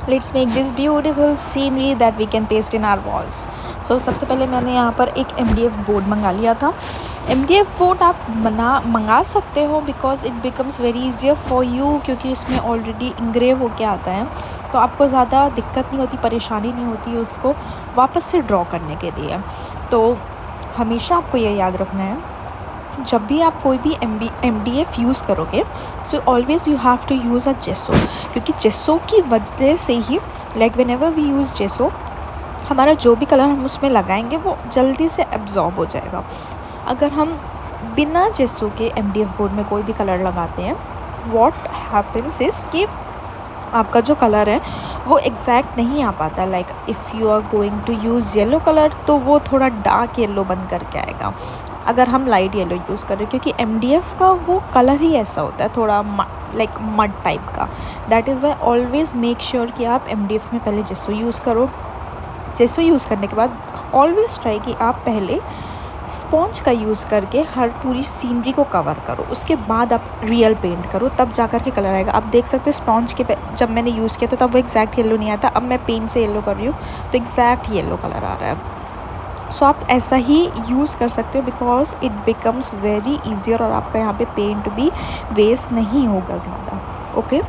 Let's make this beautiful scenery that we can paste in our walls. So सबसे पहले मैंने यहाँ पर एक MDF बोर्ड मंगा लिया था। MDF बोर्ड आप मंगा सकते हो because it becomes very easier for you, क्योंकि इसमें ऑलरेडी इंग्रेव होके आता है, तो आपको ज़्यादा दिक्कत नहीं होती, परेशानी नहीं होती है उसको वापस से ड्रॉ करने के लिए। तो हमेशा आपको ये याद रखना है, जब भी आप कोई भी MDF यूज़ करोगे, so always you have to use a gesso, क्योंकि जेसो की वजह से ही like whenever we use gesso, हमारा जो भी कलर हम उसमें लगाएंगे वो जल्दी से एब्जॉर्ब हो जाएगा। अगर हम बिना जेसो के MDF बोर्ड में कोई भी कलर लगाते हैं, व्हाट हैपन्स इज़ कि आपका जो कलर है वो एग्जैक्ट नहीं आ पाता। Like if you are going to use yellow colour, तो वो थोड़ा डार्क येलो बन करके आएगा अगर हम लाइट येलो यूज़ करें, क्योंकि MDF का वो कलर ही ऐसा होता है, थोड़ा लाइक मड टाइप का। That is why always make sure कि आप MDF में पहले जेसो यूज़ करो। जेसो यूज़ करने के बाद ऑलवेज़ ट्राई कि आप पहले स्पॉन्ज का यूज़ करके हर पूरी सीनरी को कवर करो, उसके बाद आप रियल पेंट करो, तब जा कर के कलर आएगा। आप देख सकते हो स्पॉन्ज के जब मैंने यूज़ किया था तब वो एग्जैक्ट येलो नहीं आया था, अब मैं पेंट से येलो कर रही हूँ तो एग्जैक्ट येलो कलर आ रहा है। सो आप ऐसा ही यूज़ कर सकते हो because it becomes very easier, और आपका यहाँ पे पेंट भी वेस्ट नहीं होगा ज़्यादा। ओके,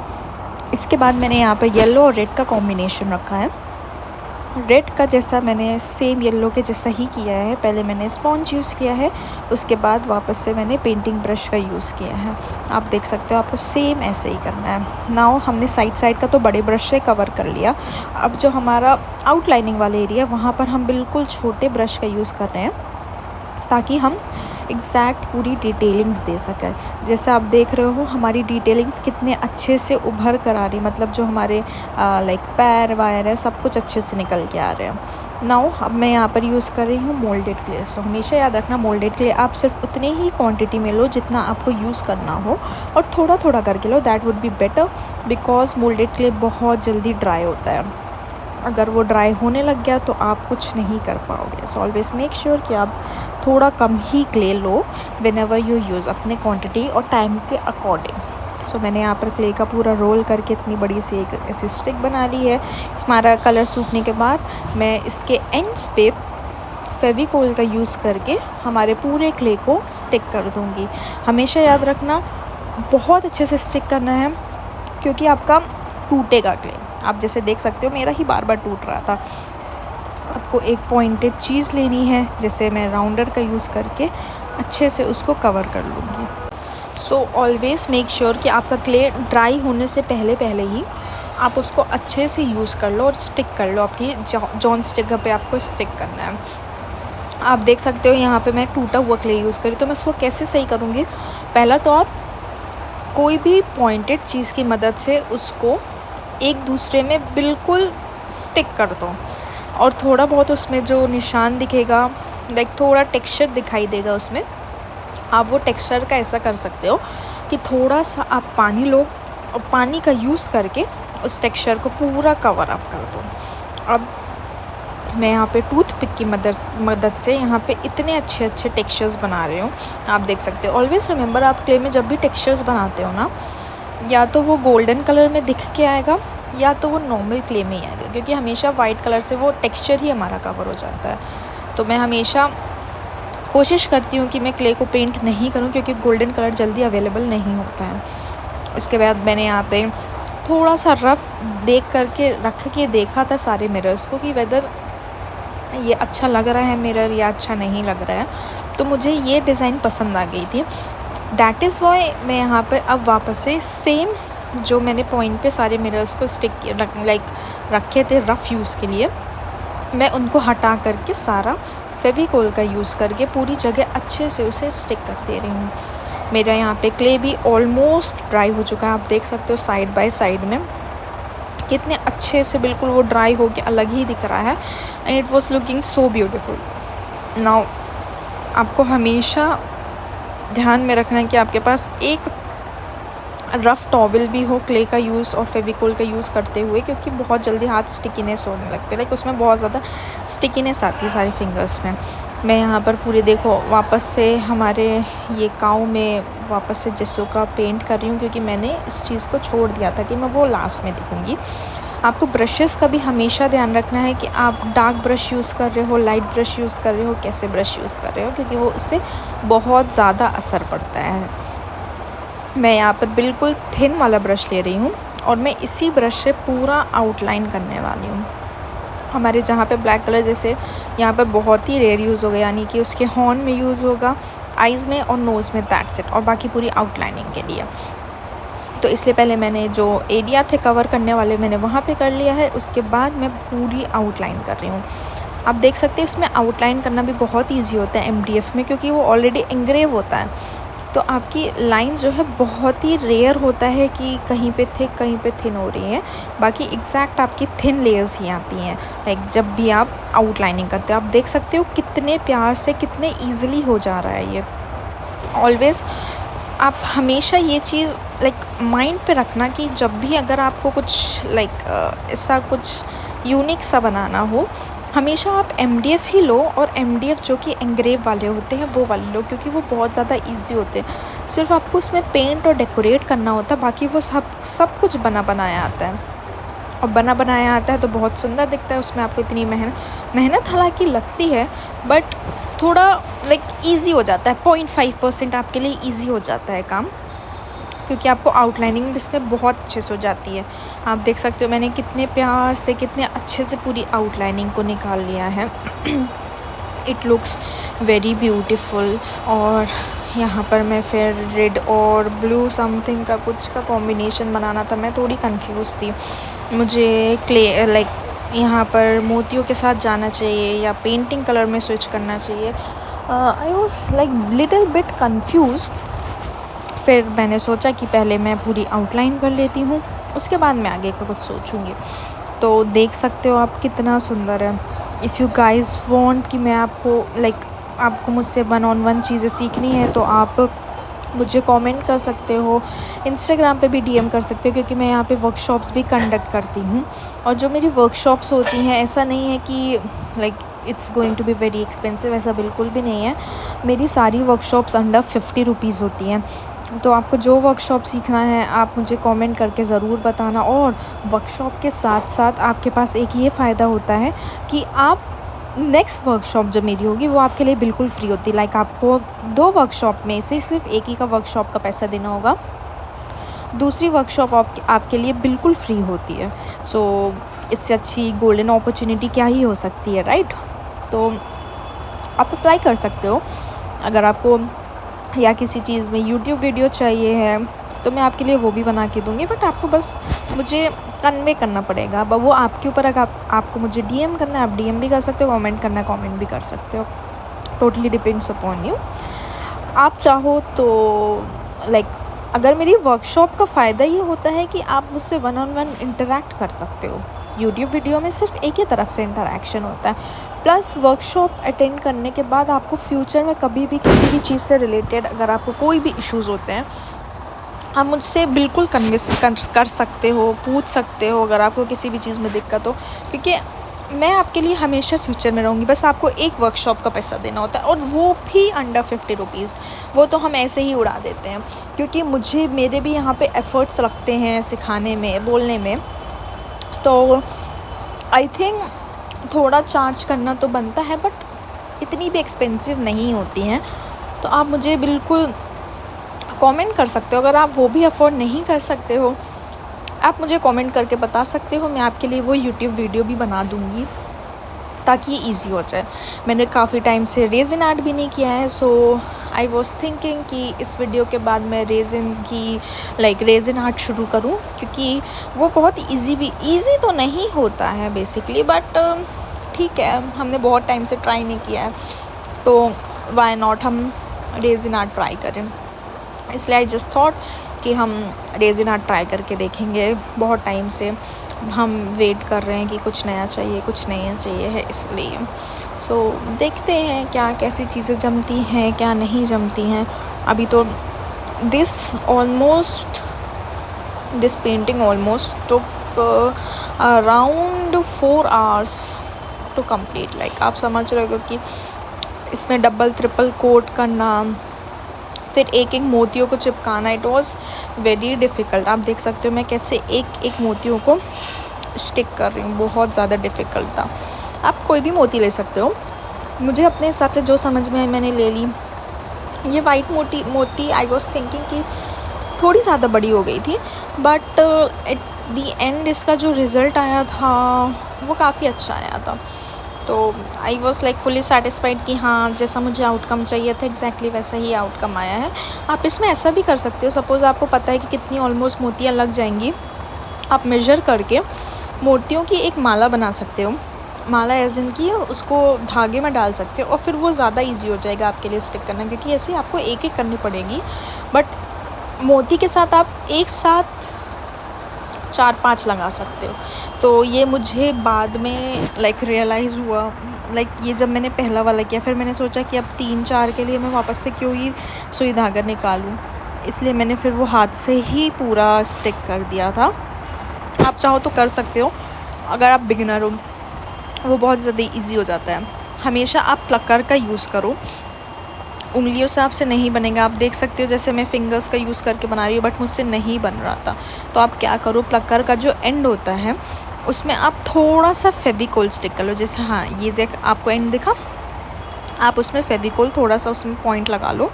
इसके बाद मैंने यहाँ पे येलो और रेड का कॉम्बिनेशन रखा है। रेड का जैसा मैंने सेम येलो के जैसा ही किया है, पहले मैंने स्पॉन्ज यूज़ किया है, उसके बाद वापस से मैंने पेंटिंग ब्रश का यूज़ किया है। आप देख सकते हो आपको सेम ऐसे ही करना है। नाउ हमने साइड साइड का तो बड़े ब्रश से कवर कर लिया, अब जो हमारा आउटलाइनिंग वाले एरिया वहाँ पर हम बिल्कुल छोटे ब्रश का यूज़ कर रहे हैं ताकि हम एग्जैक्ट पूरी डिटेलिंग्स दे सकें। जैसे आप देख रहे हो हमारी डिटेलिंग्स कितने अच्छे से उभर कर आ रही, मतलब जो हमारे लाइक पैर वायर है सब कुछ अच्छे से निकल के आ रहे हैं। नाउ अब मैं यहाँ पर यूज़ कर रही हूँ मोल्डेड क्ले। सो हमेशा याद रखना मोल्डेड क्ले आप सिर्फ उतने ही क्वांटिटी में लो जितना आपको यूज़ करना हो, और थोड़ा थोड़ा करके लो, that would be better because moulded clay बहुत जल्दी ड्राई होता है। अगर वो ड्राई होने लग गया तो आप कुछ नहीं कर पाओगे। सो ऑलवेज़ मेक श्योर कि आप थोड़ा कम ही क्ले लो वेन एवर यू यूज़, अपने क्वांटिटी और टाइम के अकॉर्डिंग। सो मैंने यहाँ पर क्ले का पूरा रोल करके इतनी बड़ी सी एक ऐसी स्टिक बना ली है। हमारा कलर सूखने के बाद मैं इसके एंड्स पे फेविकोल का यूज़ करके हमारे पूरे क्ले को स्टिक कर दूँगी। हमेशा याद रखना बहुत अच्छे से स्टिक करना है, क्योंकि आपका टूटेगा क्ले। आप जैसे देख सकते हो मेरा ही बार बार टूट रहा था। आपको एक पॉइंटेड चीज़ लेनी है, जैसे मैं राउंडर का यूज़ करके अच्छे से उसको कवर कर लूँगी। सो ऑलवेज़ मेक श्योर कि आपका क्ले ड्राई होने से पहले पहले ही आप उसको अच्छे से यूज़ कर लो और स्टिक कर लो। आपकी जॉन जगह पे आपको स्टिक करना है। आप देख सकते हो यहाँ पे मैं टूटा हुआ क्ले यूज़ करी, तो मैं उसको कैसे सही करूँगी। पहला तो आप कोई भी पॉइंटेड चीज़ की मदद से उसको एक दूसरे में बिल्कुल स्टिक कर दो, और थोड़ा बहुत उसमें जो निशान दिखेगा, लाइक थोड़ा टेक्सचर दिखाई देगा उसमें, आप वो टेक्सचर का ऐसा कर सकते हो कि थोड़ा सा आप पानी लो और पानी का यूज़ करके उस टेक्सचर को पूरा कवर अप कर दो। अब मैं यहाँ पे टूथपिक की मदद से यहाँ पे इतने अच्छे अच्छे टेक्सचर्स बना रही हूँ, आप देख सकते हो। ऑलवेज़ रिमेंबर, आप क्ले में जब भी टेक्सचर्स बनाते हो ना, या तो वो गोल्डन कलर में दिख के आएगा या तो वो नॉर्मल क्ले में ही आएगा, क्योंकि हमेशा वाइट कलर से वो टेक्सचर ही हमारा कवर हो जाता है। तो मैं हमेशा कोशिश करती हूँ कि मैं क्ले को पेंट नहीं करूँ, क्योंकि गोल्डन कलर जल्दी अवेलेबल नहीं होता है। इसके बाद मैंने यहाँ पे थोड़ा सा रफ देख करके रख के देखा था सारे मिरर्स को कि वेदर ये अच्छा लग रहा है मिरर या अच्छा नहीं लग रहा है, तो मुझे ये डिज़ाइन पसंद आ गई थी। दैट इज़ वाई मैं यहाँ पे अब वापस से सेम जो मैंने पॉइंट पे सारे मिरर्स को रखे थे रफ़ यूज़ के लिए, मैं उनको हटा करके सारा फेविकोल का यूज़ करके पूरी जगह अच्छे से उसे स्टिक कर दे रही हूँ। मेरा यहाँ पे क्ले भी ऑलमोस्ट ड्राई हो चुका है, आप देख सकते हो साइड बाय साइड में कितने अच्छे से बिल्कुल वो ड्राई हो के अलग ही दिख रहा है, and it was looking so beautiful. Now आपको हमेशा ध्यान में रखना है कि आपके पास एक रफ़ टॉवल भी हो क्ले का यूज़ और फेविकोल का यूज़ करते हुए, क्योंकि बहुत जल्दी हाथ स्टिकीनेस होने लगते हैं, लाइक उसमें बहुत ज़्यादा स्टिकीनेस आती है सारी फिंगर्स में। मैं यहाँ पर पूरे देखो वापस से हमारे ये काऊ में वापस से जेसो का पेंट कर रही हूँ, क्योंकि मैंने इस चीज़ को छोड़ दिया था कि मैं वो लास्ट में दिखूँगी। आपको ब्रशेस का भी हमेशा ध्यान रखना है कि आप डार्क ब्रश यूज़ कर रहे हो, लाइट ब्रश यूज़ कर रहे हो, कैसे ब्रश यूज़ कर रहे हो, क्योंकि वो उससे बहुत ज़्यादा असर पड़ता है। मैं यहाँ पर बिल्कुल थिन वाला ब्रश ले रही हूँ और मैं इसी ब्रश से पूरा आउटलाइन करने वाली हूँ। हमारे जहाँ पे ब्लैक कलर जैसे यहाँ पर बहुत ही रेयर यूज़ होगा, यानी कि उसके हॉर्न में यूज़ होगा, आइज़ में और नोज़ में, दैट्स इट, और बाकी पूरी आउटलाइनिंग के लिए। तो इसलिए पहले मैंने जो एरिया थे कवर करने वाले मैंने वहाँ पे कर लिया है, उसके बाद मैं पूरी आउटलाइन कर रही हूँ। आप देख सकते हैं इसमें आउटलाइन करना भी बहुत ईजी होता है MDF में, क्योंकि वो ऑलरेडी इंग्रेव होता है। तो आपकी लाइन जो है बहुत ही रेयर होता है कि कहीं पे थिक कहीं पे थिन हो रही है, बाकी एग्जैक्ट आपकी थिन लेयर्स ही आती हैं लाइक जब भी आप आउटलाइनिंग करते हो। आप देख सकते हो कितने प्यार से, कितने ईजिली हो जा रहा है ये। ऑलवेज़ आप हमेशा ये चीज़ लाइक माइंड पे रखना कि जब भी अगर आपको कुछ लाइक ऐसा कुछ यूनिक सा बनाना हो, हमेशा आप MDF ही लो, और MDF जो कि एंग्रेव वाले होते हैं वो वाले लो, क्योंकि वो बहुत ज़्यादा इजी होते हैं। सिर्फ आपको उसमें पेंट और डेकोरेट करना होता है, बाकी वो सब कुछ बना बनाया आता है, और बना बनाया आता है तो बहुत सुंदर दिखता है। उसमें आपको इतनी मेहनत हालांकि लगती है, बट थोड़ा लाइक ईजी हो जाता है। 0.5% आपके लिए ईजी हो जाता है काम, क्योंकि आपको आउटलाइनिंग भी इसमें बहुत अच्छे से हो जाती है। आप देख सकते हो मैंने कितने प्यार से, कितने अच्छे से पूरी आउटलाइनिंग को निकाल लिया है। It looks very beautiful. और यहाँ पर मैं फिर रेड और ब्लू समथिंग का कुछ का कॉम्बिनेशन बनाना था, मैं थोड़ी कंफ्यूज थी। मुझे क्ले लाइक यहाँ पर मोतियों के साथ जाना चाहिए या पेंटिंग कलर में स्विच करना चाहिए। I was like little bit confuse. फिर मैंने सोचा कि पहले मैं पूरी आउटलाइन कर लेती हूँ, उसके बाद मैं आगे का कुछ सोचूँगी। तो देख सकते हो आप कितना सुंदर है। इफ़ यू गाइज़ वांट कि मैं आपको आपको मुझसे 1-on-1 चीज़ें सीखनी है, तो आप मुझे कमेंट कर सकते हो, इंस्टाग्राम पे भी DM कर सकते हो, क्योंकि मैं यहाँ पे वर्कशॉप्स भी कंडक्ट करती हूँ। और जो मेरी वर्कशॉप्स होती हैं, ऐसा नहीं है कि like it's going to be very expensive, ऐसा बिल्कुल भी नहीं है। मेरी सारी वर्कशॉप्स अंडर 50 रुपीज़ होती हैं। तो आपको जो वर्कशॉप सीखना है आप मुझे कमेंट करके ज़रूर बताना। और वर्कशॉप के साथ साथ आपके पास एक ये फ़ायदा होता है कि आप नेक्स्ट वर्कशॉप जब मेरी होगी वो आपके लिए बिल्कुल फ्री होती है। लाइक आपको 2 वर्कशॉप में से सिर्फ एक ही का वर्कशॉप का पैसा देना होगा, दूसरी वर्कशॉप आपके लिए बिल्कुल फ्री होती है। सो इससे अच्छी गोल्डन अपॉर्चुनिटी क्या ही हो सकती है, राइट? तो आप अप्लाई कर सकते हो। अगर आपको या किसी चीज़ में यूट्यूब वीडियो चाहिए है तो मैं आपके लिए वो भी बना के दूँगी, बट आपको बस मुझे कन्वे करना पड़ेगा। अब वो आपके ऊपर, अगर आपको मुझे DM करना है आप DM भी कर सकते हो, कमेंट करना है कमेंट भी कर सकते हो, टोटली डिपेंड्स अपॉन यू। आप चाहो तो लाइक अगर मेरी वर्कशॉप का फ़ायदा ये होता है कि आप मुझसे 1-on-1 इंटरेक्ट कर सकते हो। यूट्यूब वीडियो में सिर्फ एक ही तरफ से इंटरेक्शन होता है। प्लस वर्कशॉप अटेंड करने के बाद आपको फ्यूचर में कभी भी किसी भी चीज़ से रिलेटेड अगर आपको कोई भी इश्यूज़ होते हैं, आप मुझसे बिल्कुल कन्विंस कर सकते हो, पूछ सकते हो अगर आपको किसी भी चीज़ में दिक्कत हो, क्योंकि मैं आपके लिए हमेशा फ्यूचर में रहूँगी। बस आपको एक वर्कशॉप का पैसा देना होता है, और वो भी अंडर 50 रुपीज़। वो तो हम ऐसे ही उड़ा देते हैं, क्योंकि मेरे भी यहाँ पे एफ़र्ट्स लगते हैं सिखाने में, बोलने में। तो आई थिंक थोड़ा चार्ज करना तो बनता है, बट इतनी भी एक्सपेंसिव नहीं होती हैं। तो आप मुझे बिल्कुल कमेंट कर सकते हो। अगर आप वो भी अफोर्ड नहीं कर सकते हो, आप मुझे कमेंट करके बता सकते हो, मैं आपके लिए वो यूट्यूब वीडियो भी बना दूँगी ताकि ये ईजी हो जाए। मैंने काफ़ी टाइम से रेज़िन आर्ट भी नहीं किया है, सो आई वॉज थिंकिंग कि इस वीडियो के बाद मैं रेज़िन आर्ट शुरू करूं, क्योंकि वो बहुत ईज़ी तो नहीं होता है बेसिकली, बट ठीक है, हमने बहुत टाइम से ट्राई नहीं किया है, तो वाई नॉट हम रेज़िन आर्ट ट्राई करें। इसलिए आई जस्ट थॉट कि हम रेज़िन आर्ट ट्राई करके देखेंगे। बहुत टाइम से हम वेट कर रहे हैं कि कुछ नया चाहिए है, इसलिए सो देखते हैं क्या कैसी चीज़ें जमती हैं क्या नहीं जमती हैं। अभी तो this painting almost took around 4 hours to complete. Like आप समझ रहे हो कि इसमें डबल ट्रिपल कोट करना, फिर एक मोतियों को चिपकाना, इट वॉज़ वेरी डिफ़िकल्ट। आप देख सकते हो मैं कैसे एक मोतियों को स्टिक कर रही हूँ, बहुत ज़्यादा डिफ़िकल्ट था। आप कोई भी मोती ले सकते हो, मुझे अपने हिसाब से जो समझ में आई मैंने ले ली। ये वाइट मोती आई वॉज थिंकिंग कि थोड़ी ज़्यादा बड़ी हो गई थी, बट एट दी एंड इसका जो रिज़ल्ट आया था वो काफ़ी अच्छा आया था। तो I was like fully satisfied कि हाँ, जैसा मुझे आउटकम चाहिए था एग्जैक्टली वैसा ही आउटकम आया है। आप इसमें ऐसा भी कर सकते हो, सपोज़ आपको पता है कि कितनी ऑलमोस्ट मोतियाँ लग जाएंगी, आप मेज़र करके मोतियों की एक माला बना सकते हो। माला एज इन की उसको धागे में डाल सकते हो, और फिर वो ज़्यादा इजी हो जाएगा आपके लिए स्टिक करना, क्योंकि ऐसे आपको एक एक करनी पड़ेगी। बट मोती के साथ आप एक साथ 4-5 लगा सकते हो। तो ये मुझे बाद में लाइक रियलाइज़ हुआ, लाइक ये जब मैंने पहला वाला किया, फिर मैंने सोचा कि अब 3-4 के लिए मैं वापस से क्यों ही सुई धागा निकालूं, इसलिए मैंने फिर वो हाथ से ही पूरा स्टिक कर दिया था। आप चाहो तो कर सकते हो, अगर आप बिगिनर हो वो बहुत ज़्यादा इजी हो जाता है। हमेशा आप प्लकर का यूज़ करो, उंगलियों से आपसे नहीं बनेगा। आप देख सकते हो जैसे मैं फिंगर्स का यूज़ करके बना रही हूँ, बट मुझसे नहीं बन रहा था। तो आप क्या करो, प्लकर का जो एंड होता है उसमें आप थोड़ा सा फेविकोल स्टिक कर लो। जैसे हाँ, ये देख आपको एंड दिखा, आप उसमें फेविकोल थोड़ा सा उसमें पॉइंट लगा लो।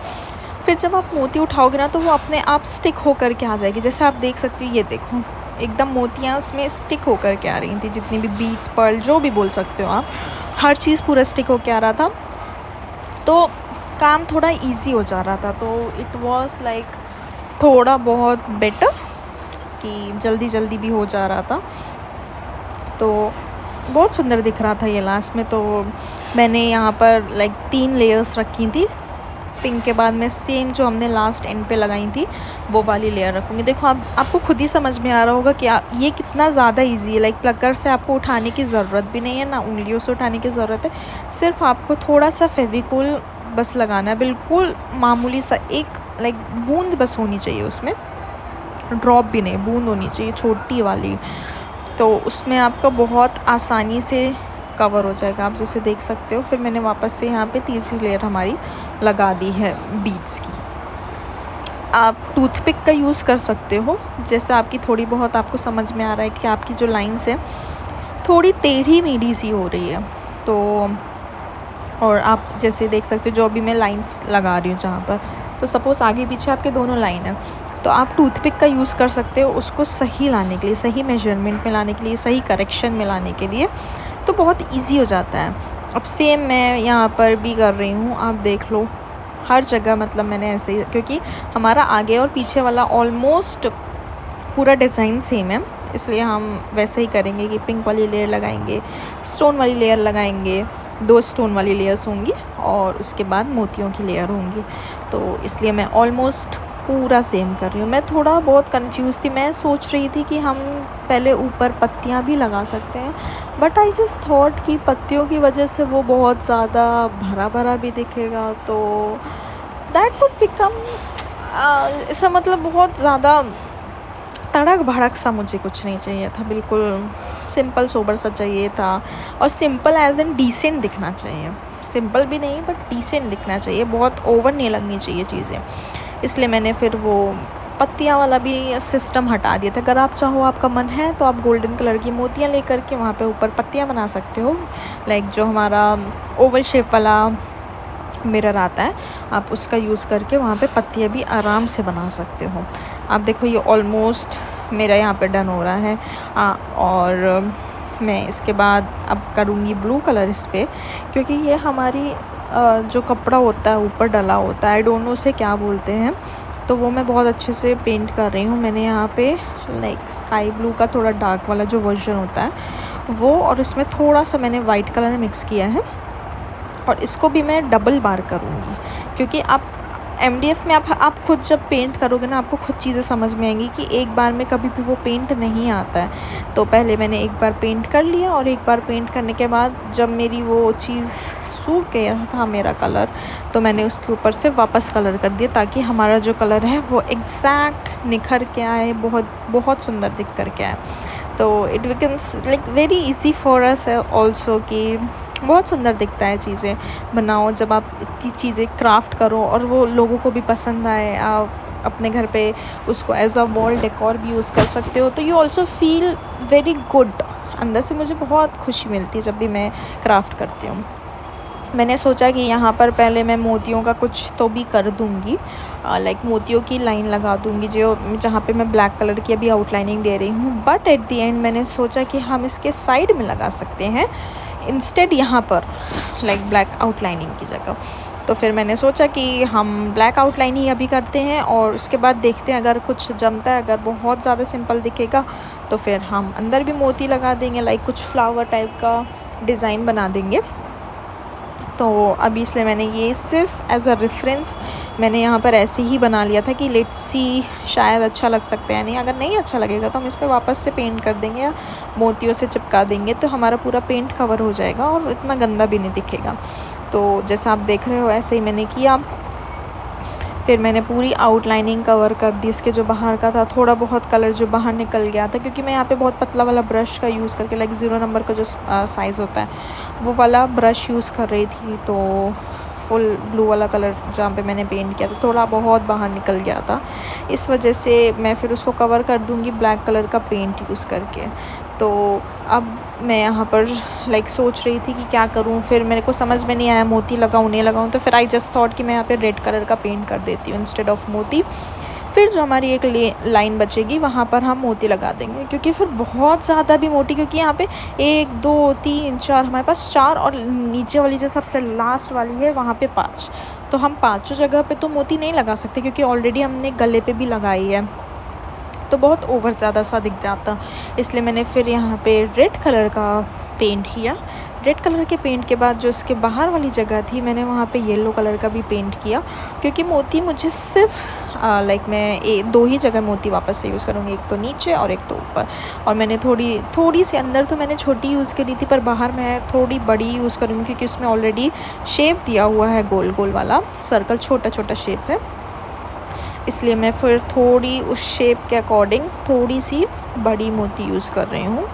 फिर जब आप मोती उठाओगे ना तो वो अपने आप स्टिक होकर के आ जाएगी। जैसे आप देख सकते हो, ये देखो एकदम मोतियाँ उसमें स्टिक होकर के आ रही थी, जितनी भी बीड्स पर्ल जो भी बोल सकते हो आप, हर चीज़ पूरा स्टिक होकर आ रहा था। तो काम थोड़ा इजी हो जा रहा था। तो इट वाज लाइक थोड़ा बहुत बेटर कि जल्दी जल्दी भी हो जा रहा था। तो बहुत सुंदर दिख रहा था ये लास्ट में। तो मैंने यहाँ पर लाइक 3 लेयर्स रखी थी। पिंक के बाद में सेम जो हमने लास्ट एंड पे लगाई थी वो वाली लेयर रखूँगी। देखो आपको खुद ही समझ में आ रहा होगा कि ये कितना ज़्यादा इजी है। लाइक प्लकर से आपको उठाने की ज़रूरत भी नहीं है, ना उंगलियों से उठाने की ज़रूरत है। सिर्फ आपको थोड़ा सा फेविकोल बस लगाना है, बिल्कुल मामूली सा, एक लाइक बूंद बस होनी चाहिए उसमें, ड्रॉप भी नहीं, बूंद होनी चाहिए छोटी वाली। तो उसमें आपका बहुत आसानी से कवर हो जाएगा, आप जैसे देख सकते हो। फिर मैंने वापस से यहाँ पे तीसरी लेयर हमारी लगा दी है बीड्स की। आप टूथपिक का यूज़ कर सकते हो, जैसे आपकी थोड़ी बहुत आपको समझ में आ रहा है कि आपकी जो लाइन्स है थोड़ी टेढ़ी मेढ़ी सी हो रही है। तो और आप जैसे देख सकते हो जो भी मैं लाइंस लगा रही हूँ जहाँ पर, तो सपोज़ आगे पीछे आपके दोनों लाइन है, तो आप टूथपिक का यूज़ कर सकते हो उसको सही लाने के लिए, सही मेजरमेंट में लाने के लिए, सही करेक्शन में लाने के लिए। तो बहुत इजी हो जाता है। अब सेम मैं यहाँ पर भी कर रही हूँ, आप देख लो हर जगह, मतलब मैंने ऐसे ही, क्योंकि हमारा आगे और पीछे वाला ऑलमोस्ट पूरा डिज़ाइन सेम है, इसलिए हम वैसे ही करेंगे कि पिंक वाली लेयर लगाएंगे, स्टोन वाली लेयर लगाएंगे, 2 स्टोन वाली लेयर्स होंगी और उसके बाद मोतियों की लेयर होंगी। तो इसलिए मैं ऑलमोस्ट पूरा सेम कर रही हूँ। मैं थोड़ा बहुत कंफ्यूज थी, मैं सोच रही थी कि हम पहले ऊपर पत्तियाँ भी लगा सकते हैं, बट आई जस्ट थॉट कि पत्तियों की वजह से वो बहुत ज़्यादा भरा भरा भी दिखेगा, तो दैट वुड बिकम ऐसा, मतलब बहुत ज़्यादा तड़क भड़क सा मुझे कुछ नहीं चाहिए था, बिल्कुल सिंपल सोबर सा चाहिए था। और सिंपल एज एन डिसेंट दिखना चाहिए, सिंपल भी नहीं बट डिसेंट दिखना चाहिए, बहुत ओवर नहीं लगनी चाहिए चीज़ें। इसलिए मैंने फिर वो पत्तियाँ वाला भी सिस्टम हटा दिया था। अगर आप चाहो, आपका मन है, तो आप गोल्डन कलर की मोतियाँ लेकर के वहाँ पे ऊपर पत्तियाँ बना सकते हो। लाइक जो हमारा ओवल शेप वाला मिरर आता है, आप उसका यूज़ करके वहाँ पे पत्तियाँ भी आराम से बना सकते हो। आप देखो ये ऑलमोस्ट मेरा यहाँ पे डन हो रहा है। और मैं इसके बाद अब करूँगी ब्लू कलर इस पर, क्योंकि ये हमारी जो कपड़ा होता है ऊपर डला होता है, आई डोंट नो उसे क्या बोलते हैं, तो वो मैं बहुत अच्छे से पेंट कर रही हूँ। मैंने यहाँ पे लाइक स्काई ब्लू का थोड़ा डार्क वाला जो वर्जन होता है वो, और इसमें थोड़ा सा मैंने वाइट कलर मिक्स किया है, और इसको भी मैं डबल बार करूँगी, क्योंकि आप MDF में आप खुद जब पेंट करोगे ना, आपको खुद चीज़ें समझ में आएंगी कि एक बार में कभी भी वो पेंट नहीं आता है। तो पहले मैंने एक बार पेंट कर लिया, और एक बार पेंट करने के बाद जब मेरी वो चीज़ सूख गया था मेरा कलर, तो मैंने उसके ऊपर से वापस कलर कर दिया, ताकि हमारा जो कलर है वो एग्जैक्ट निखर के आए, बहुत बहुत सुंदर दिख कर के आए। तो it becomes like very easy for us also, कि बहुत सुंदर दिखता है चीज़ें बनाओ जब आप इतनी चीज़ें क्राफ्ट करो और वो लोगों को भी पसंद आए। अपने घर पे उसको एज अ वॉल डेकोर भी यूज़ कर सकते हो, तो you also feel very good. अंदर से मुझे बहुत खुशी मिलती है जब भी मैं क्राफ्ट करती हूँ। मैंने सोचा कि यहाँ पर पहले मैं मोतियों का कुछ तो भी कर दूँगी, लाइक मोतियों की लाइन लगा दूँगी जो जहाँ पे मैं ब्लैक कलर की अभी आउटलाइनिंग दे रही हूँ। बट एट द एंड मैंने सोचा कि हम इसके साइड में लगा सकते हैं इंस्टेड यहाँ पर, लाइक ब्लैक आउटलाइनिंग की जगह। तो फिर मैंने सोचा कि हम ब्लैक आउटलाइन ही अभी करते हैं और उसके बाद देखते हैं अगर कुछ जमता है। अगर बहुत ज़्यादा सिंपल दिखेगा तो फिर हम अंदर भी मोती लगा देंगे, लाइक कुछ फ्लावर टाइप का डिज़ाइन बना देंगे। तो अभी इसलिए मैंने ये सिर्फ एज अ रेफरेंस मैंने यहाँ पर ऐसे ही बना लिया था कि लेट्स सी शायद अच्छा लग सकता है नहीं। अगर नहीं अच्छा लगेगा तो हम इस पर वापस से पेंट कर देंगे या मोतियों से चिपका देंगे, तो हमारा पूरा पेंट कवर हो जाएगा और इतना गंदा भी नहीं दिखेगा। तो जैसा आप देख रहे हो ऐसे ही मैंने किया। फिर मैंने पूरी आउटलाइनिंग कवर कर दी। इसके जो बाहर का था थोड़ा बहुत कलर जो बाहर निकल गया था, क्योंकि मैं यहाँ पे बहुत पतला वाला ब्रश का यूज़ करके, लाइक 0 नंबर का जो साइज़ होता है वो वाला ब्रश यूज़ कर रही थी। तो फुल ब्लू वाला कलर जहाँ पे मैंने पेंट किया था थोड़ा बहुत बाहर निकल गया था, इस वजह से मैं फिर उसको कवर कर दूँगी ब्लैक कलर का पेंट यूज़ करके। तो अब मैं यहाँ पर लाइक सोच रही थी कि क्या करूँ, फिर मेरे को समझ में नहीं आया मोती लगाऊँ नहीं लगाऊँ, तो फिर आई जस्ट थॉट कि मैं यहाँ पे रेड कलर का पेंट कर देती हूँ इंस्टेड ऑफ मोती। फिर जो हमारी एक लाइन बचेगी वहाँ पर हम मोती लगा देंगे, क्योंकि फिर बहुत ज़्यादा भी मोटी, क्योंकि यहाँ पे 1 2 3 4 हमारे पास 4 और नीचे वाली जो सबसे लास्ट वाली है वहाँ पे 5, तो हम 5 जगह पे तो मोती नहीं लगा सकते क्योंकि ऑलरेडी हमने गले पे भी लगाई है, तो बहुत ओवर ज़्यादा सा दिख जाता। इसलिए मैंने फिर यहाँ पे रेड कलर का पेंट किया। रेड कलर के पेंट के बाद जो इसके बाहर वाली जगह थी मैंने वहाँ पे येलो कलर का भी पेंट किया, क्योंकि मोती मुझे सिर्फ लाइक मैं 2 ही जगह मोती वापस से यूज़ करूँगी, एक तो नीचे और एक तो ऊपर। और मैंने थोड़ी सी अंदर तो मैंने छोटी यूज़ करी थी, पर बाहर मैं थोड़ी बड़ी यूज़ करूँगी क्योंकि उसमें ऑलरेडी शेप दिया हुआ है, गोल गोल वाला सर्कल छोटा छोटा शेप है, इसलिए मैं फिर थोड़ी उस शेप के अकॉर्डिंग थोड़ी सी बड़ी मोती यूज़ कर रही हूँ।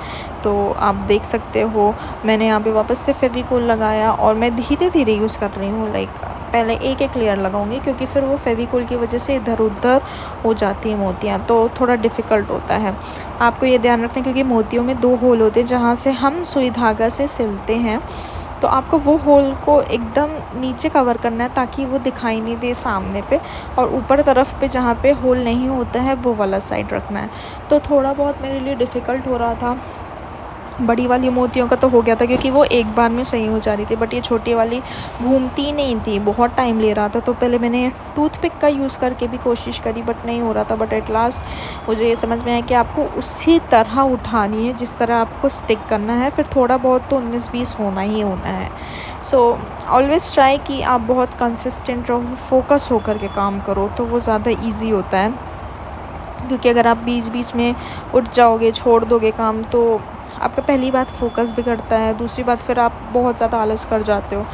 तो आप देख सकते हो मैंने यहाँ पे वापस से फेविकोल लगाया और मैं धीरे धीरे यूज़ कर रही हूँ, लाइक पहले एक एक लेयर लगाऊंगी क्योंकि फिर वो फेविकोल की वजह से इधर उधर हो जाती हैं मोतियाँ, तो थोड़ा डिफ़िकल्ट होता है। आपको ये ध्यान रखना है क्योंकि मोतियों में 2 होल होते हैं जहाँ से हम सुई धागा से सिलते हैं, तो आपको वो होल को एकदम नीचे कवर करना है ताकि वो दिखाई नहीं दे सामने पे, और ऊपर तरफ पे जहाँ पे होल नहीं होता है वो वाला साइड रखना है। तो थोड़ा बहुत मेरे लिए डिफ़िकल्ट हो रहा था। बड़ी वाली मोतियों का तो हो गया था क्योंकि वो एक बार में सही हो जा रही थी, बट ये छोटी वाली घूमती नहीं थी, बहुत टाइम ले रहा था। तो पहले मैंने टूथपिक का यूज़ करके भी कोशिश करी बट नहीं हो रहा था, बट एट लास्ट मुझे ये समझ में आया कि आपको उसी तरह उठानी है जिस तरह आपको स्टिक करना है, फिर थोड़ा बहुत तो 19-20 होना ही होना है। सो ऑलवेज़ ट्राई कि आप बहुत कंसिस्टेंट रहो, फोकस होकर के काम करो, तो वो ज़्यादा ईजी होता है। क्योंकि अगर आप बीच बीच में उठ जाओगे, छोड़ दोगे काम, तो आपका पहली बात फोकस बिगड़ता है, दूसरी बात फिर आप बहुत ज़्यादा आलस कर जाते हो,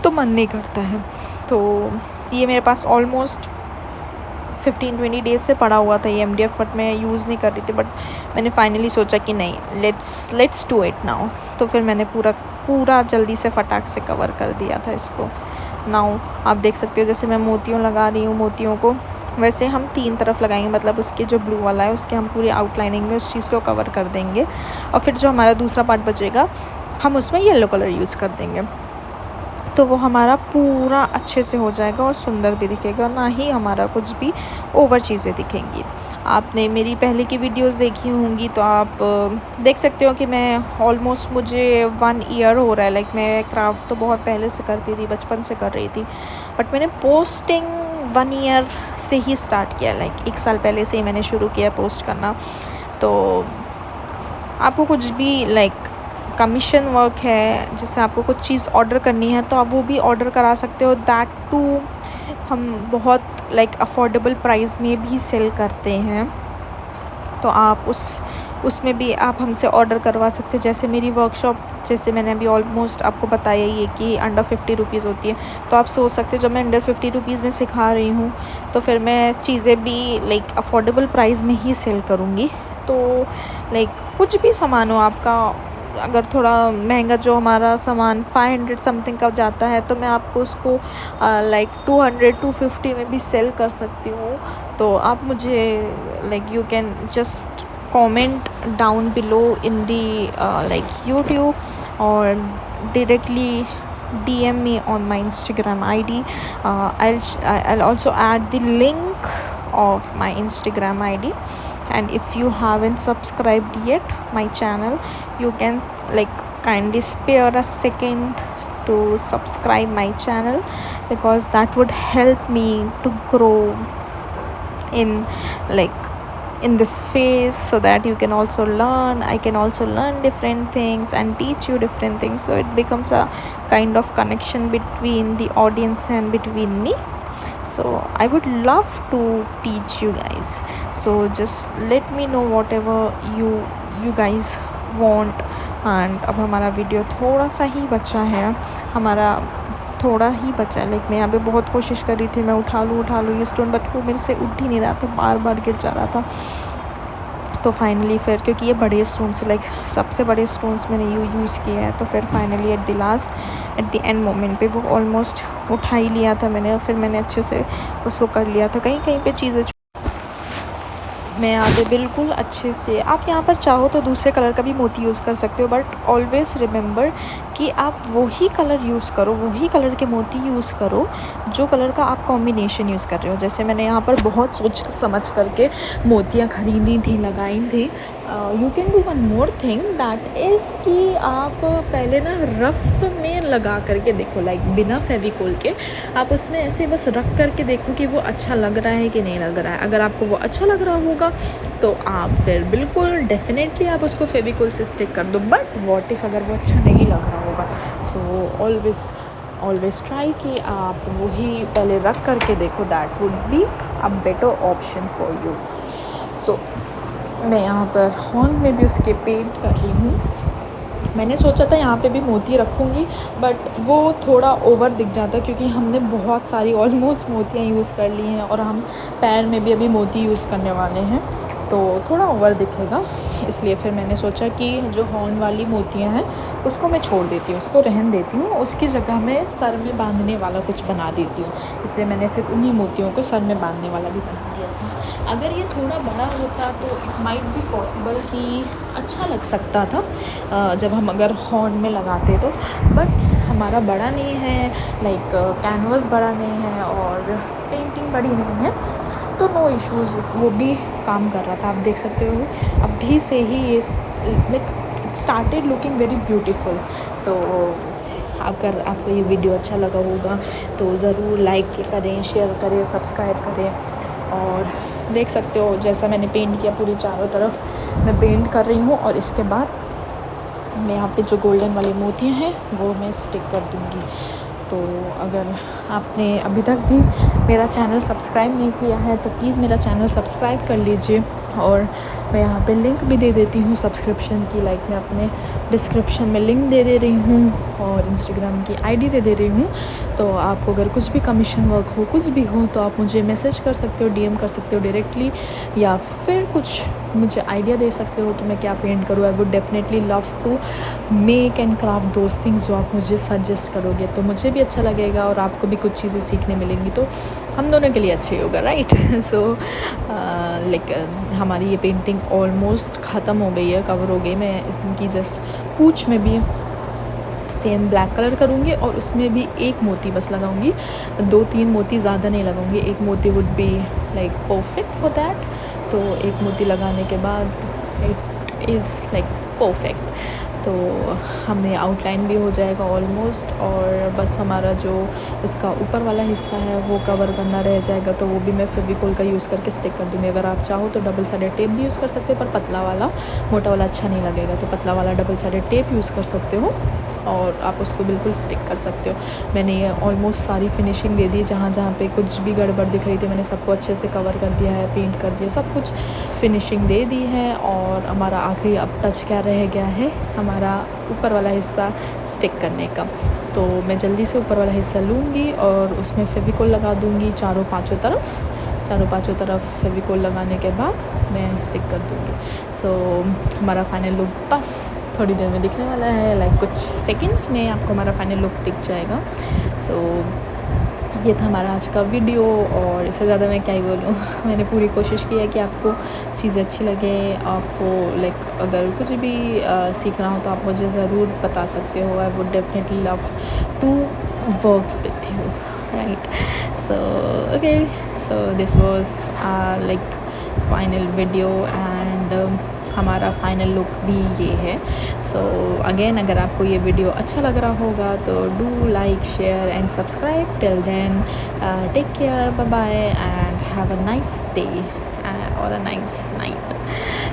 तो मन नहीं करता है। तो ये मेरे पास ऑलमोस्ट 15-20 डेज़ से पड़ा हुआ था ये MDF, बट मैं यूज़ नहीं कर रही थी, बट मैंने फाइनली सोचा कि नहीं, लेट्स डू इट नाउ। तो फिर मैंने पूरा जल्दी से फटाक से कवर कर दिया था इसको। नाउ आप देख सकते हो जैसे मैं मोतियों लगा रही हूँ, मोतियों को वैसे हम 3 तरफ लगाएंगे, मतलब उसके जो ब्लू वाला है उसके हम पूरी आउटलाइनिंग में उस चीज़ को कवर कर देंगे, और फिर जो हमारा दूसरा पार्ट बचेगा हम उसमें येलो कलर यूज़ कर देंगे, तो वो हमारा पूरा अच्छे से हो जाएगा और सुंदर भी दिखेगा, ना ही हमारा कुछ भी ओवर चीज़ें दिखेंगी। आपने मेरी पहले की वीडियोस देखी होंगी तो आप देख सकते हो कि मैं ऑलमोस्ट मुझे 1 ईयर हो रहा है, लाइक मैं क्राफ्ट तो बहुत पहले से करती थी, बचपन से कर रही थी, बट मैंने पोस्टिंग 1 ईयर से ही स्टार्ट किया, लाइक 1 साल पहले से ही मैंने शुरू किया पोस्ट करना। तो आपको कुछ भी लाइक कमीशन वर्क है, जैसे आपको कुछ चीज़ ऑर्डर करनी है तो आप वो भी ऑर्डर करा सकते हो, दैट टू हम बहुत लाइक अफोर्डेबल प्राइस में भी सेल करते हैं, तो आप उसमें भी आप हमसे ऑर्डर करवा सकते हो। जैसे मेरी वर्कशॉप, जैसे मैंने अभी ऑलमोस्ट आपको बताया ही है कि अंडर 50 रुपीज़ होती है, तो आप सोच सकते हो जब मैं अंडर 50 रुपीज़ में सिखा रही हूँ तो फिर मैं चीज़ें भी लाइक अफोर्डेबल प्राइस में ही सेल करूँगी। तो लाइक कुछ भी सामान हो आपका, अगर थोड़ा महंगा जो हमारा सामान 500 समथिंग का जाता है तो मैं आपको उसको लाइक 200-250 में भी सेल कर सकती हूँ। तो आप मुझे like you can just comment down below in the like YouTube और directly DM me on my Instagram ID. I'll also add the link of my Instagram ID, and if you haven't subscribed yet my channel, you can like kindly spare a second to subscribe my channel, because that would help me to grow in like in this phase, so that you can also learn, I can also learn different things and teach you different things, so it becomes a kind of connection between the audience and between me. So I would love to teach you guys, so just let me know whatever you guys want. And अब हमारा video थोड़ा सा ही बचा है, हमारा थोड़ा ही बचा है। लाइक मैं यहाँ पे बहुत कोशिश कर रही थी, मैं उठा लूँ ये स्टोन, बट वो मेरे से उठ ही नहीं रहा था, बार बार गिर जा रहा था। तो फाइनली फिर, क्योंकि ये बड़े स्टोन्स लाइक सबसे बड़े स्टोन्स मैंने यूज़ किए हैं, तो फिर finally at the end moment पे वो ऑलमोस्ट उठा ही लिया था मैंने, और फिर मैंने अच्छे से उसको कर लिया था। कहीं कहीं पे चीज़ें मैं यहाँ पे बिल्कुल अच्छे से, आप यहाँ पर चाहो तो दूसरे कलर का भी मोती यूज़ कर सकते हो, बट ऑलवेज़ रिमेंबर कि आप वही कलर यूज़ करो, वही कलर के मोती यूज़ करो जो कलर का आप कॉम्बिनेशन यूज़ कर रहे हो। जैसे मैंने यहाँ पर बहुत सोच समझ करके मोतियाँ ख़रीदी थी, लगाई थी। You can do one more thing, that is कि आप पहले ना रफ़ में लगा करके देखो, लाइक बिना फेविकोल के आप उसमें ऐसे बस रख करके देखो कि वो अच्छा लग रहा है कि नहीं लग रहा है। अगर आपको वो अच्छा लग रहा होगा तो आप फिर बिल्कुल डेफिनेटली आप उसको फेविकोल से स्टिक कर दो। बट व्हाट इफ़ अगर वो अच्छा नहीं लग रहा होगा, सो ऑलवेज़ ट्राई कि आप वही पहले रख करके देखो, that would be a better option for you. So मैं यहाँ पर हॉर्न में भी उसके पेंट कर रही हूँ। मैंने सोचा था यहाँ पे भी मोती रखूँगी, बट वो थोड़ा ओवर दिख जाता, क्योंकि हमने बहुत सारी ऑलमोस्ट मोतियाँ यूज़ कर ली हैं और हम पैर में भी अभी मोती यूज़ करने वाले हैं, तो थोड़ा ओवर दिखेगा। इसलिए फिर मैंने सोचा कि जो हॉर्न वाली मोतियाँ हैं उसको मैं छोड़ देती हूँ, उसको रहन देती हूँ, उसकी जगह मैं सर में बांधने वाला कुछ बना देती हूँ। इसलिए मैंने फिर उन्हीं मोतियों को सर में बांधने वाला भी बना दिया था। अगर ये थोड़ा बड़ा होता तो इट माइट बी पॉसिबल कि अच्छा लग सकता था जब हम अगर हॉर्न में लगाते तो, बट हमारा बड़ा नहीं है, लाइक कैनवस बड़ा नहीं है और पेंटिंग बड़ी नहीं है, तो नो इश्यूज़, वो भी काम कर रहा था। आप देख सकते हो अभी से ही ये like started looking very beautiful. तो अगर आपको ये वीडियो अच्छा लगा होगा तो ज़रूर लाइक करें, शेयर करें, सब्सक्राइब करें। और देख सकते हो जैसा मैंने पेंट किया, पूरी चारों तरफ मैं पेंट कर रही हूँ, और इसके बाद मैं यहाँ पे जो गोल्डन वाले मोतियाँ हैं वो मैं स्टिक कर दूँगी। तो अगर आपने अभी तक भी मेरा चैनल सब्सक्राइब नहीं किया है तो प्लीज़ मेरा चैनल सब्सक्राइब कर लीजिए। और मैं यहाँ पे लिंक भी दे देती हूँ सब्सक्रिप्शन की, लाइक मैं अपने डिस्क्रिप्शन में लिंक दे रही हूँ और इंस्टाग्राम की आईडी दे रही हूँ। तो आपको अगर कुछ भी कमीशन वर्क हो, कुछ भी हो, तो आप मुझे मैसेज कर सकते हो, डीएम कर सकते हो डायरेक्टली, या फिर कुछ मुझे आइडिया दे सकते हो कि मैं क्या पेंट करूँ। I would definitely love to make and craft those things जो आप मुझे सजेस्ट करोगे, तो मुझे भी अच्छा लगेगा और आपको भी कुछ चीज़ें सीखने मिलेंगी, तो हम दोनों के लिए अच्छा ही होगा, राइट। सो लाइक हमारी ये पेंटिंग ऑलमोस्ट ख़त्म हो गई है, कवर हो गई। मैं इनकी जस्ट पूँछ में भी सेम ब्लैक कलर करूँगी और उसमें भी एक मोती बस लगाऊँगी, 2-3 मोती ज़्यादा नहीं लगाऊँगी। एक मोती would be like perfect for that. तो एक मोती लगाने के बाद इट इज़ लाइक परफेक्ट। तो हमने आउटलाइन भी हो जाएगा ऑलमोस्ट, और बस हमारा जो इसका ऊपर वाला हिस्सा है वो कवर करना रह जाएगा, तो वो भी मैं फेविकोल का यूज़ करके स्टिक कर दूँगी। अगर आप चाहो तो डबल साइडेड टेप भी यूज़ कर सकते हो, पर पतला वाला, मोटा वाला अच्छा नहीं लगेगा, तो पतला वाला डबल साइडेड टेप यूज़ कर सकते हो और आप उसको बिल्कुल स्टिक कर सकते हो। मैंने ये ऑलमोस्ट सारी फिनिशिंग दे दी, जहाँ जहाँ पे कुछ भी गड़बड़ दिख रही थी मैंने सबको अच्छे से कवर कर दिया है, पेंट कर दिया, सब कुछ फिनिशिंग दे दी है। और हमारा आखिरी अब टच क्या रह गया है, हमारा ऊपर वाला हिस्सा स्टिक करने का। तो मैं जल्दी से ऊपर वाला हिस्सा लूँगी और उसमें फेविकोल लगा दूँगी चारों पाँचों तरफ फेविकोल लगाने के बाद मैं स्टिक कर दूँगी। सो हमारा फाइनल लुक बस थोड़ी देर में दिखने वाला है, लाइक कुछ सेकंड्स में आपको हमारा फाइनल लुक दिख जाएगा। सो ये था हमारा आज का वीडियो, और इससे ज़्यादा मैं क्या ही बोलूँ। मैंने पूरी कोशिश की है कि आपको चीज़ें अच्छी लगे। आपको लाइक अगर कुछ भी सीखना हो तो आप मुझे ज़रूर बता सकते हो। I would definitely love to work with you, right. So okay, so this was like final video, and हमारा फाइनल लुक भी ये है। सो अगेन, अगर आपको ये वीडियो अच्छा लग रहा होगा तो do like, share and subscribe. Till then, take care, bye bye, and have a nice day or a nice night.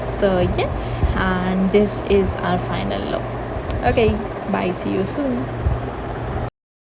So yes, and this is our final look. Okay, bye, see you soon.